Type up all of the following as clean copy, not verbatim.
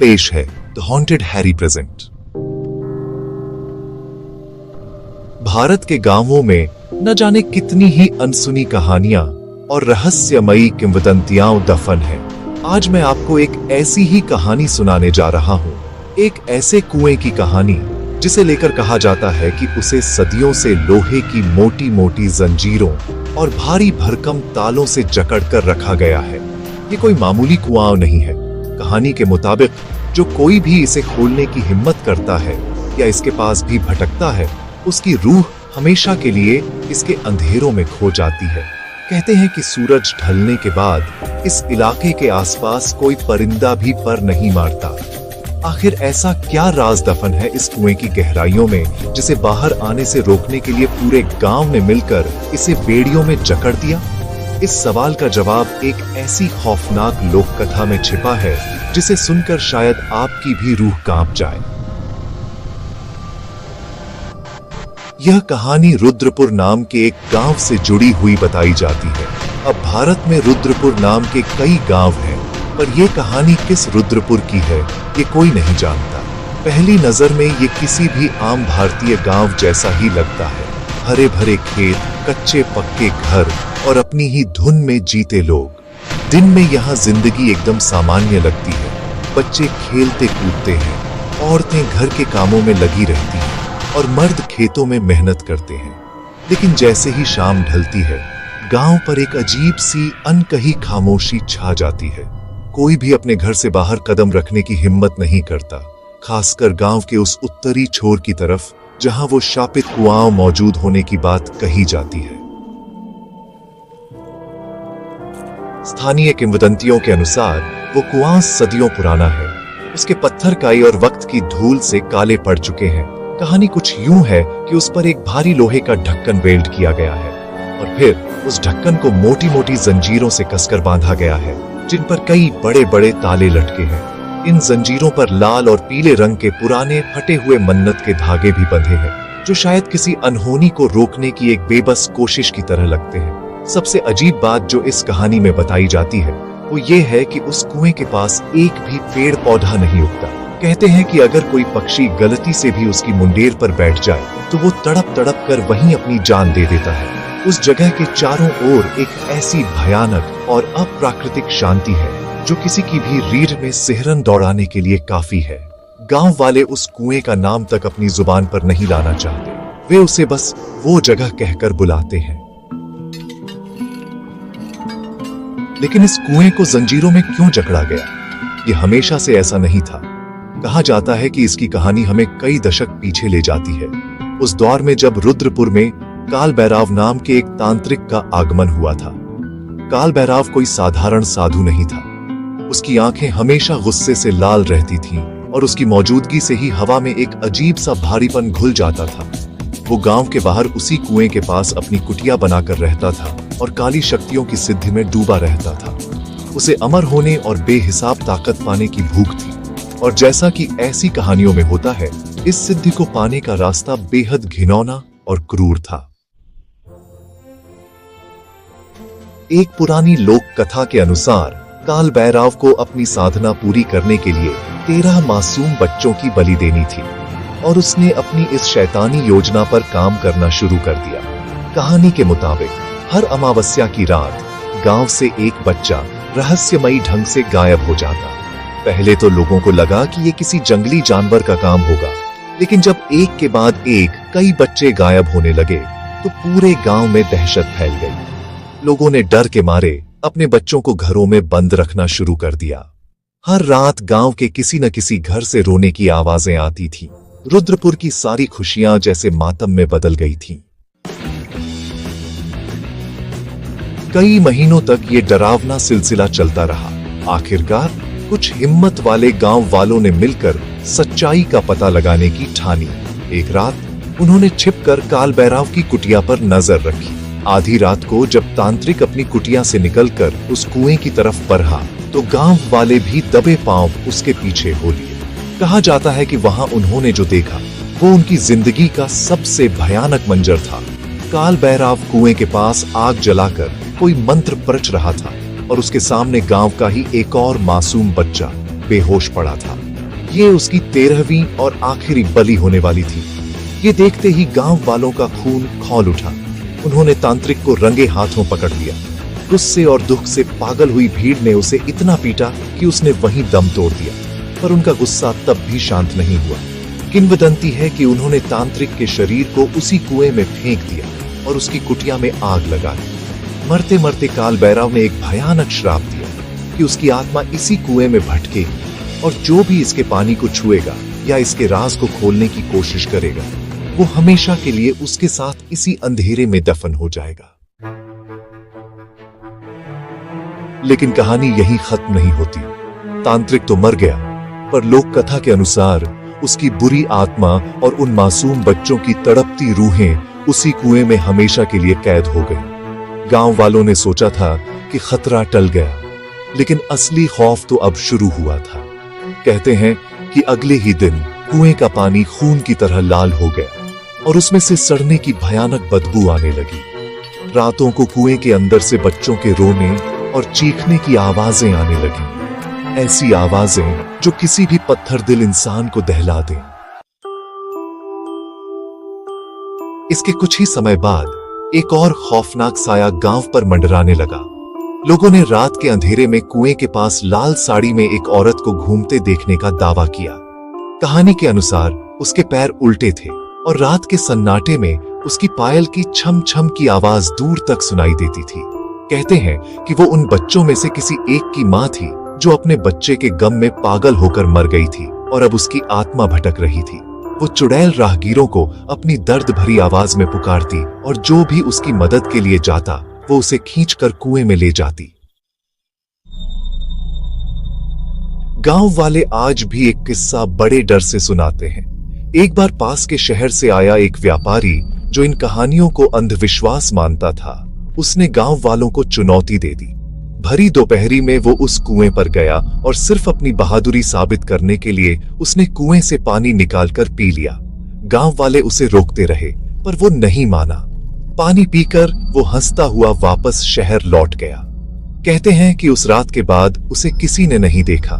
पेश है the haunted Harry present. Bharat के गांवों में न जाने कितनी ही अनसुनी कहानियां और रहस्यमयी किंवदंतियां दफन हैं। आज मैं आपको एक ऐसी ही कहानी सुनाने जा रहा हूं, एक ऐसे कुएं की कहानी जिसे लेकर कहा जाता है कि उसे सदियों से लोहे की मोटी मोटी जंजीरों और भारी भरकम तालों से जकड़कर रखा गया है। ये कोई मामूली कुआं नहीं है। कहानी के मुताबिक जो कोई भी इसे खोलने की हिम्मत करता है या इसके पास भी भटकता है, उसकी रूह हमेशा के लिए इसके अंधेरों में खो जाती है। कहते हैं कि सूरज ढलने के बाद इस इलाके के आसपास कोई परिंदा भी पर नहीं मारता। आखिर ऐसा क्या राज दफन है इस कुएं की गहराइयों में, जिसे बाहर आने से रोकने के लिए पूरे गांव ने मिलकर इसे बेड़ियों में जकड़ दिया? इस सवाल का जवाब एक ऐसी खौफनाक लोक कथा में छिपा है जिसे सुनकर शायद आपकी भी रूह कांप जाए। यह कहानी रुद्रपुर नाम के एक गांव से जुड़ी हुई बताई जाती है। अब भारत में रुद्रपुर नाम के कई गांव हैं, पर यह कहानी किस रुद्रपुर की है ये कोई नहीं जानता। पहली नजर में ये किसी भी आम भारतीय गांव जैसा ही लगता है। हरे भरे खेत, कच्चे पक्के घर और अपनी ही धुन में जीते लोग। दिन में यहाँ जिंदगी एकदम सामान्य लगती है। बच्चे खेलते कूदते हैं, औरतें घर के कामों में लगी रहती हैं और मर्द खेतों में मेहनत करते हैं। लेकिन जैसे ही शाम ढलती है, गांव पर एक अजीब सी अनकही खामोशी छा जाती है। कोई भी अपने घर से बाहर कदम रखने की हिम्मत नहीं करता, खासकर गांव के उस उत्तरी छोर की तरफ जहां वो शापित कुआं मौजूद होने की बात कही जाती है। स्थानीय किंवदंतियों के अनुसार वो कुआं सदियों पुराना है। उसके पत्थर काई और वक्त की धूल से काले पड़ चुके हैं। कहानी कुछ यूं है कि उस पर एक भारी लोहे का ढक्कन वेल्ड किया गया है और फिर उस ढक्कन को मोटी मोटी जंजीरों से कसकर बांधा गया है, जिन पर कई बड़े बड़े ताले लटके हैं। इन जंजीरों पर लाल और पीले रंग के पुराने फटे हुए मन्नत के धागे भी बंधे हैं, जो शायद किसी अनहोनी को रोकने की एक बेबस कोशिश की तरह लगते हैं। सबसे अजीब बात जो इस कहानी में बताई जाती है वो ये है कि उस कुएं के पास एक भी पेड़ पौधा नहीं उगता। कहते हैं कि अगर कोई पक्षी गलती से भी उसकी मुंडेर पर बैठ जाए तो वो तड़प तड़प कर वहीं अपनी जान दे देता है। उस जगह के चारों ओर एक ऐसी भयानक और अप्राकृतिक शांति है जो किसी की भी रीढ़ में सिहरन दौड़ाने के लिए काफी है। गांव वाले उस कुएं का नाम तक अपनी जुबान पर नहीं लाना चाहते। वे उसे बस वो जगह कहकर बुलाते हैं। लेकिन इस कुएं को जंजीरों में क्यों जकड़ा गया? ये हमेशा से ऐसा नहीं था। कहा जाता है कि इसकी कहानी हमें कई दशक पीछे ले जाती है, उस दौर में जब रुद्रपुर में काल भैरव नाम के एक तांत्रिक का आगमन हुआ था। काल भैरव कोई साधारण साधु नहीं था। उसकी आंखें हमेशा गुस्से से लाल रहती थीं और उसकी मौजूदगी से ही हवा में एक अजीब सा भारीपन घुल जाता था। वो गांव के बाहर उसी कुएं के पास अपनी कुटिया बनाकर रहता था और काली शक्तियों की सिद्धि में डूबा रहता था। उसे अमर होने और बेहिसाब ताकत पाने की भूख थी, और जैसा कि ऐसी कहानियों में होता है, इस सिद्धि को पाने का रास्ता बेहद घिनौना और क्रूर था। एक पुरानी लोक कथा के अनुसार काल भैरव को अपनी साधना पूरी करने के लिए 13 मासूम बच्चों की बलि देनी थी और उसने अपनी इस शैतानी योजना पर काम करना शुरू कर दिया। कहानी के मुताबिक हर अमावस्या की रात गांव से एक बच्चा रहस्यमयी ढंग से गायब हो जाता। पहले तो लोगों को लगा कि ये किसी जंगली जानवर का काम होगा, लेकिन जब एक के बाद एक कई बच्चे गायब होने लगे तो पूरे गांव में दहशत फैल गई। लोगों ने डर के मारे अपने बच्चों को घरों में बंद रखना शुरू कर दिया। हर रात गांव के किसी न किसी घर से रोने की आवाजें आती थीं। रुद्रपुर की सारी खुशियां जैसे मातम में बदल गई थीं। कई महीनों तक ये डरावना सिलसिला चलता रहा। आखिरकार कुछ हिम्मत वाले गांव वालों ने मिलकर सच्चाई का पता लगाने की ठानी। एक रात उन्होंने छिपकर काल भैरव की कुटिया पर नजर रखी। आधी रात को जब तांत्रिक अपनी कुटिया से निकलकर उस कुएं की तरफ बढ़ा तो गांव वाले भी दबे पांव उसके पीछे हो लिए। कहा जाता है कि वहां उन्होंने जो देखा वो उनकी जिंदगी का सबसे भयानक मंजर था। काल भैरव कुएं के पास आग जलाकर कोई मंत्र परच रहा था और उसके सामने गांव का ही एक और मासूम बच्चा बेहोश पड़ा था। ये उसकी 13वीं और आखिरी बलि होने वाली थी। ये देखते ही गांव वालों का खून खौल उठा। उन्होंने तांत्रिक को रंगे हाथों पकड़ लिया। गुस्से और दुख से पागल हुई भीड़ ने उसे इतना पीटा कि उसने वहीं दम तोड़ दिया, पर उनका गुस्सा तब भी शांत नहीं हुआ। किंवदंती है कि उन्होंने तांत्रिक के शरीर को उसी कुएं में फेंक दिया और उसकी कुटिया में आग लगा दी। मरते मरते काल भैरव ने एक भयानक श्राप दिया कि उसकी आत्मा इसी कुएं में भटकेगी और जो भी इसके पानी को छुएगा या इसके राज को खोलने की कोशिश करेगा, वो हमेशा के लिए उसके साथ इसी अंधेरे में दफन हो जाएगा। लेकिन कहानी यहीं खत्म नहीं होती। तांत्रिक तो मर गया, पर लोक कथा के अनुसार उसकी बुरी आत्मा और उन मासूम बच्चों की तड़पती रूहें उसी कुएं में हमेशा के लिए कैद हो गई। गांव वालों ने सोचा था कि खतरा टल गया, लेकिन असली खौफ तो अब शुरू हुआ था। कहते हैं कि अगले ही दिन कुएं का पानी खून की तरह लाल हो गया और उसमें से सड़ने की भयानक बदबू आने लगी। रातों को कुएं के अंदर से बच्चों के रोने और चीखने की आवाजें आने लगी, ऐसी आवाजें जो किसी भी पत्थर दिल इंसान को दहला दें। इसके कुछ ही समय बाद एक और खौफनाक साया गांव पर मंडराने लगा। लोगों ने रात के अंधेरे में कुएं के पास लाल साड़ी में एक औरत को घूमते देखने का दावा किया। कहानी के अनुसार उसके पैर उल्टे थे और रात के सन्नाटे में उसकी पायल की छम छम की आवाज दूर तक सुनाई देती थी। कहते हैं कि वो उन बच्चों में से किसी एक की मां थी जो अपने बच्चे के गम में पागल होकर मर गई थी और अब उसकी आत्मा भटक रही थी। वो चुड़ैल राहगीरों को अपनी दर्द भरी आवाज में पुकारती और जो भी उसकी मदद के लिए जाता वो उसे खींचकर कुएं में ले जाती। गांव वाले आज भी एक किस्सा बड़े डर से सुनाते हैं। एक बार पास के शहर से आया एक व्यापारी जो इन कहानियों को अंधविश्वास मानता था। उसने गांव वालों को चुनौती दे दी। भरी दोपहरी में वो उस कुएं पर गया और सिर्फ अपनी बहादुरी साबित करने के लिए उसने कुएं से पानी निकालकर पी लिया। गांव वाले उसे रोकते रहे, पर वो नहीं माना। पानी पीकर वो हंसता हुआ वापस शहर लौट गया। कहते हैं कि उस रात के बाद उसे किसी ने नहीं देखा।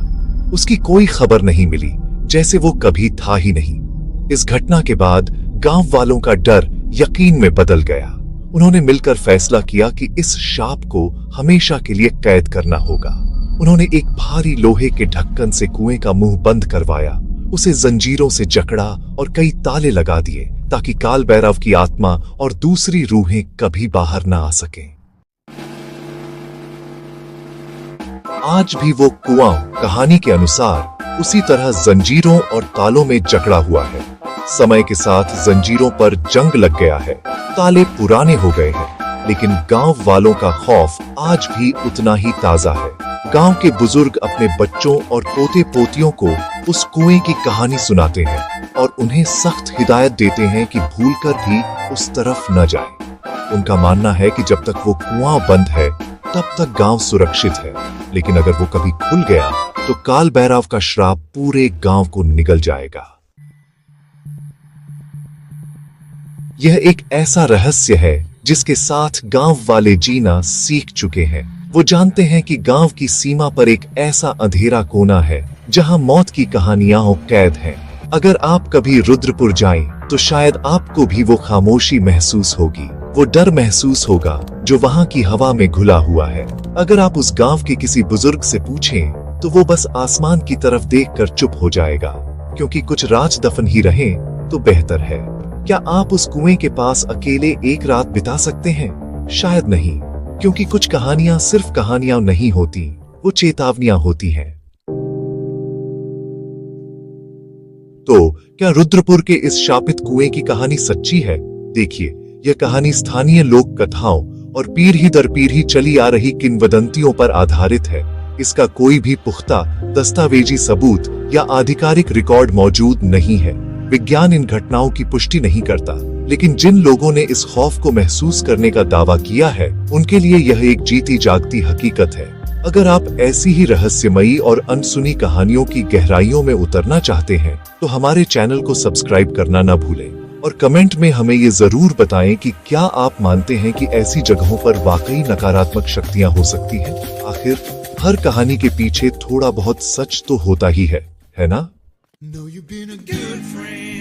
उसकी कोई खबर नहीं मिली, जैसे वो कभी था ही नहीं। इस घटना के बाद गांव वालों का डर यकीन में बदल गया। उन्होंने मिलकर फैसला किया कि इस शाप को हमेशा के लिए कैद करना होगा। उन्होंने एक भारी लोहे के ढक्कन से कुएं का मुंह बंद करवाया, उसे जंजीरों से जकड़ा और कई ताले लगा दिए ताकि काल भैरव की आत्मा और दूसरी रूहें कभी बाहर ना आ सकें। आज भी वो कुआं कहानी के अनुसार उसी तरह जंजीरों और तालों में जकड़ा हुआ है। समय के साथ जंजीरों पर जंग लग गया है, ताले पुराने हो गए हैं, लेकिन गांव वालों का खौफ आज भी उतना ही ताजा है। गांव के बुजुर्ग अपने बच्चों और पोते पोतियों को उस कुएं की कहानी सुनाते हैं और उन्हें सख्त हिदायत देते हैं कि भूलकर भी उस तरफ न जाएं। उनका मानना है कि जब तक वो कुआं बंद है तब तक गांव सुरक्षित है, लेकिन अगर वो कभी खुल गया तो काल भैरव का श्राप पूरे गांव को निगल जाएगा। यह एक ऐसा रहस्य है जिसके साथ गांव वाले जीना सीख चुके हैं। वो जानते हैं कि गांव की सीमा पर एक ऐसा अंधेरा कोना है जहां मौत की कहानियां कैद हैं। अगर आप कभी रुद्रपुर जाएं, तो शायद आपको भी वो खामोशी महसूस होगी, वो डर महसूस होगा जो वहां की हवा में घुला हुआ है। अगर आप उस गांव के किसी बुजुर्ग से पूछें, तो वो बस आसमान की तरफ देखकर चुप हो जाएगा, क्योंकि कुछ राज दफन ही रहे तो बेहतर है। क्या आप उस कुएं के पास अकेले एक रात बिता सकते हैं? शायद नहीं, क्योंकि कुछ कहानियां सिर्फ कहानियां नहीं होती, वो चेतावनियां होती हैं। तो क्या रुद्रपुर के इस शापित कुएं की कहानी सच्ची है? देखिए, यह कहानी स्थानीय लोक कथाओं और पीढ़ी दर पीढ़ी चली आ रही किंवदंतियों पर आधारित है। इसका कोई भी पुख्ता दस्तावेजी सबूत या आधिकारिक रिकॉर्ड मौजूद नहीं है। विज्ञान इन घटनाओं की पुष्टि नहीं करता, लेकिन जिन लोगों ने इस खौफ को महसूस करने का दावा किया है, उनके लिए यह एक जीती जागती हकीकत है। अगर आप ऐसी ही रहस्यमयी और अनसुनी कहानियों की गहराइयों में उतरना चाहते हैं, तो हमारे चैनल को सब्सक्राइब करना न भूलें और कमेंट में हमें ये जरूर बताएं कि क्या आप मानते हैं कि ऐसी जगहों पर वाकई नकारात्मक शक्तियां हो सकती हैं। आखिर हर कहानी के पीछे थोड़ा बहुत सच तो होता ही है ना? Know you've been a good friend.